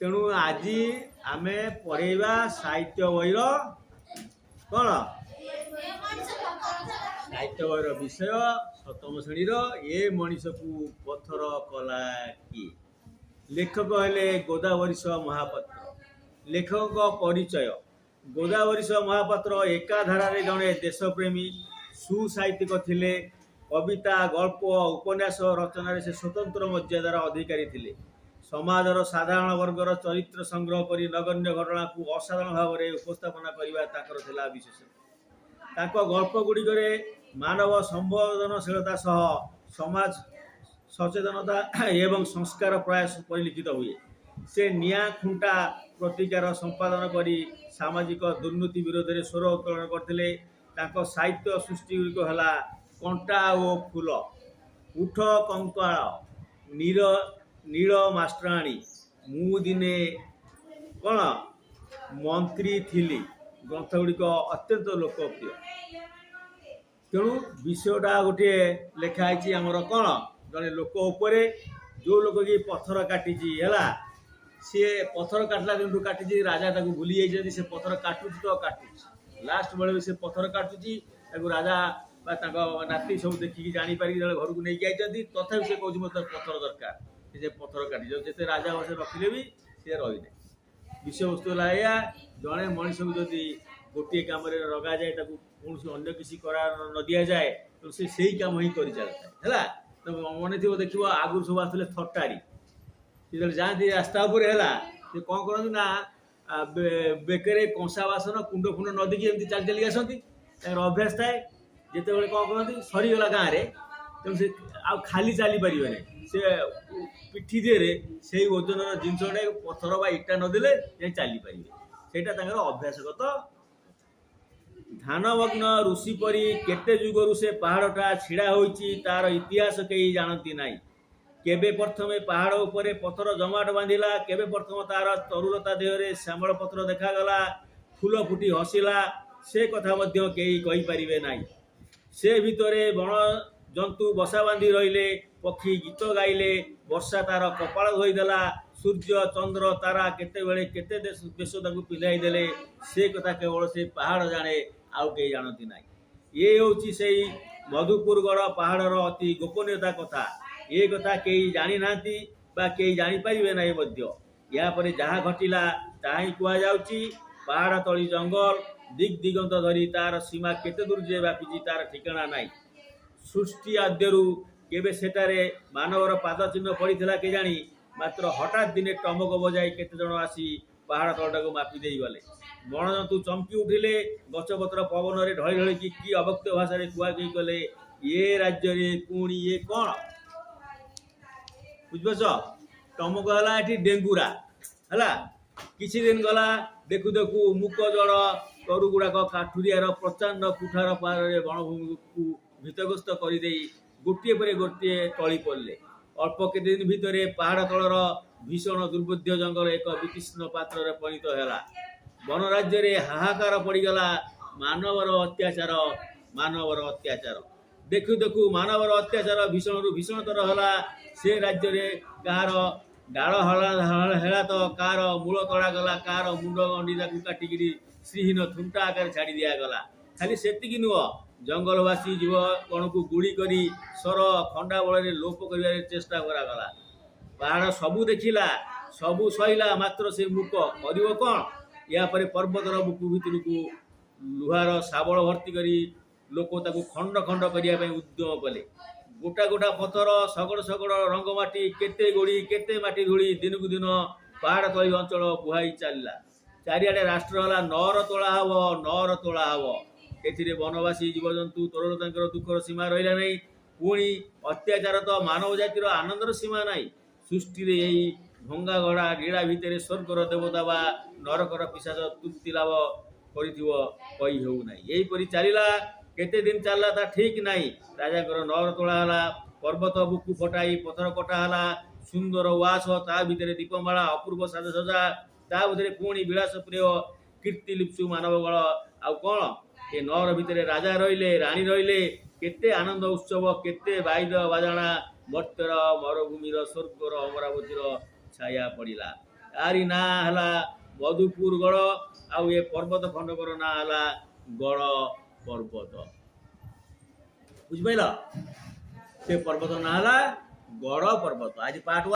तेणु आज आम पढ़ेगा साहित्य बहीर कौन साहित्य बहीर विषय सप्तम श्रेणी ए मनीष को पत्थर कला किए। लेखक हेले गोदावरीश महापात्र। लेखक परिचय गोदावरीश महापात्र एकाधारे जड़े देशप्रेमी सुसाहित्यिक थिले। कविता गल्प उपन्यास रचना से स्वतंत्र मर्यादार अधिकारी थिले। समाजर साधारण वर्गर चरित्र संग्रह करी नगण्य घटना को असाधारण भाव में उपस्थापना करने ताकर विशेष। गल्प गुड़िक मानव संवेदनशीलता सह समाज सचेतनता एवं संस्कार प्राय परिलिखित हुए। से निया खुंटा प्रतिकार संपादन करी सामाजिक दुर्नीति विरोध में स्वर उत्तोलन करते। साहित्य सृष्टि गुड़िक है कंटा ओ फूल, उठ कंकाल, नील मास्टराणी, मु दिने कौन मंत्री थिली ग्रंथ गुड़िक अत्यंत लोकप्रिय। तेणु विषयटा गोटे लिखाई आमर कौन जड़े लोक उपरे जो लोक कि पत्थर काटी सी पत्थर काटला दिन काटी राजा ताको भूली जाइए। से पत्थर काटुची तो काटुची लास्ट बेले से पत्थर काटुची राजा नाती सब देखिकी जापारि घर को लेकिन आई तथा से कौन मतलब पत्थर दरकार से पत्थर काटी जिते राजा बसे रखिले भी सी रही विषय वस्तु है जड़े मनीष को जदि गोटे कम लगा जाए कौन अन्य किसी करा न दि जाए तो से सही कम ही कर चलता है। तो मन थी देखिए आगुरी सब आसते थटाड़ी जो जाती रास्ता उपर है कौन करती ना बेकरे कंसा बासन कुंड फुंड नदीकी एमती चली चली आसती अभ्यास थाए जिते बड़े कौन करती सरीगला गाँव में तेणु से आ खाली चली पारे से पिठी दिए से ओजन जिनस पत्थर बा इटा नदेले चली पारे से अभ्यासगत। ध्यानमग्न ऋषि परी केते जुगरु से पहाड़टा छिड़ा होइची तार इतिहास कई जानती नाई। केबे प्रथमे पहाड़ उपरे पत्थर जमाट बांधिला, केबे प्रथम तार तरुलता देहरे श्यामल पत्र देखागला, फूल फुटी हसिला से कथा मध्य केही कहि परिबे नाई। से भितरे बण जंतु बसा बांधि रहिले, पक्षी गीत गाइले, वर्षा तार कपाल धोईदेला, सूर्य चंद्र तारा केते बेले केते देश ताकू पिलाई देले से कथा केवल से पहाड़ जाने आउ कहीं जानती ना। ये हूँ से मधुपुरगढ़ पहाड़र अति गोपनीयता कथा। ये कथा कई जानी ना कई जापारे ना। यापर जहाँ घटिला ताही कहुची। पहाड़ तली जंगल दिग दिगंत धरी तार सीमा केते दूर जे व्यापी तार ठिकाना नाई। सृष्टि आद्यरू केबे सेटारे मानवर पाद चिन्ह पड़ता के जानी मात्र हठात दिने टमक बजाई केते जण आसी पहाड़ तलटा को मापी दे गले। बणजंतु चमकी उठिले, गछपत्र पवन में ढली ढली कि अभक्त भाषा कहुई गले ये राज्य रे पुणी ये कौन बुझ टमक है डेंगुरा है। किसी दिन गला देखु देखु मुक जड़ तरु गुड़ाक काठुरियार प्रचंड कुठार पारे बणभूमि को भीतग्रस्त कर गोटे पर गोटे टली पड़े। अल्प के दिन भितर पहाड़ तलर भीषण दुर्बोध्य जंगल एक वितीर्ण पात्र परिणत है। वन राज्य रे हाहाकार पड़गला। मानवर अत्याचार देखु देखु मानवर अत्याचार भीषण रु भीषणतर है। से राज्य रे कहार डाल हेला तो कार मूल तड़ा गला, कार मुंड गंडीजा को काटिकी श्रीहीन थुंटा आकार छाड़ी दिगला। खाली सेतिकी नुह जंगलवासी जीव कण को गुड़ी करी सर खंडा बल लोप कर चेष्टा करागला। पहाड़ सबू देखिला सबू सहिला मात्र से मुक कर कौन। यापर पर्वतर बुकु भितर को लुहार शाबल भर्ती करी लोक ताकू खंड खंड करने उद्यम कले। गोटा गोटा पत्थर सगड़ सगड़ रंगमाटी केते गोड़ी केते माटी धूली दिन को दिन पहाड़ तली अंचल बुहाई चलला। चारिआडे राष्ट्र है नर तोला हम ए वनवासी जीवजंतु तरुलता दुखर सीमा रहा नहीं। पुणी अत्याचार तो मानव जातिर आनंदर सीमा नाई। सृष्टि यही भंगा गढ़ा लीला भितर स्वर्गर देवता बा नरकर पिशाच तृप्ति लाभ कही हो ना। यहीपरी चलला केते दिन चलला ता ठीक नहीं। राजा नर तोला है, पर्वत बुकु फटाई पत्थर कटाला, सुंदर उआस ता भितर दीपमाला अपूर्व साजसजा ता भितर पुणी विलास प्रिय कीर्ति लिप्सु मानवगण आउ कौन ए नर भितर राजा रहिले राणी रहिले केते आनंद उत्सव केते बाइद बाजाणा मर्त्यर मरुभूमिर स्वर्गर अमरावतीर छाया पड़ा। यारी ना हला मधुपुर गड़ आउ ये पर्वत खंडकर ना हला गड़ पर्वत बुझिपाइल से पर्वत ना हला गड़ पर्वत आज पार्ट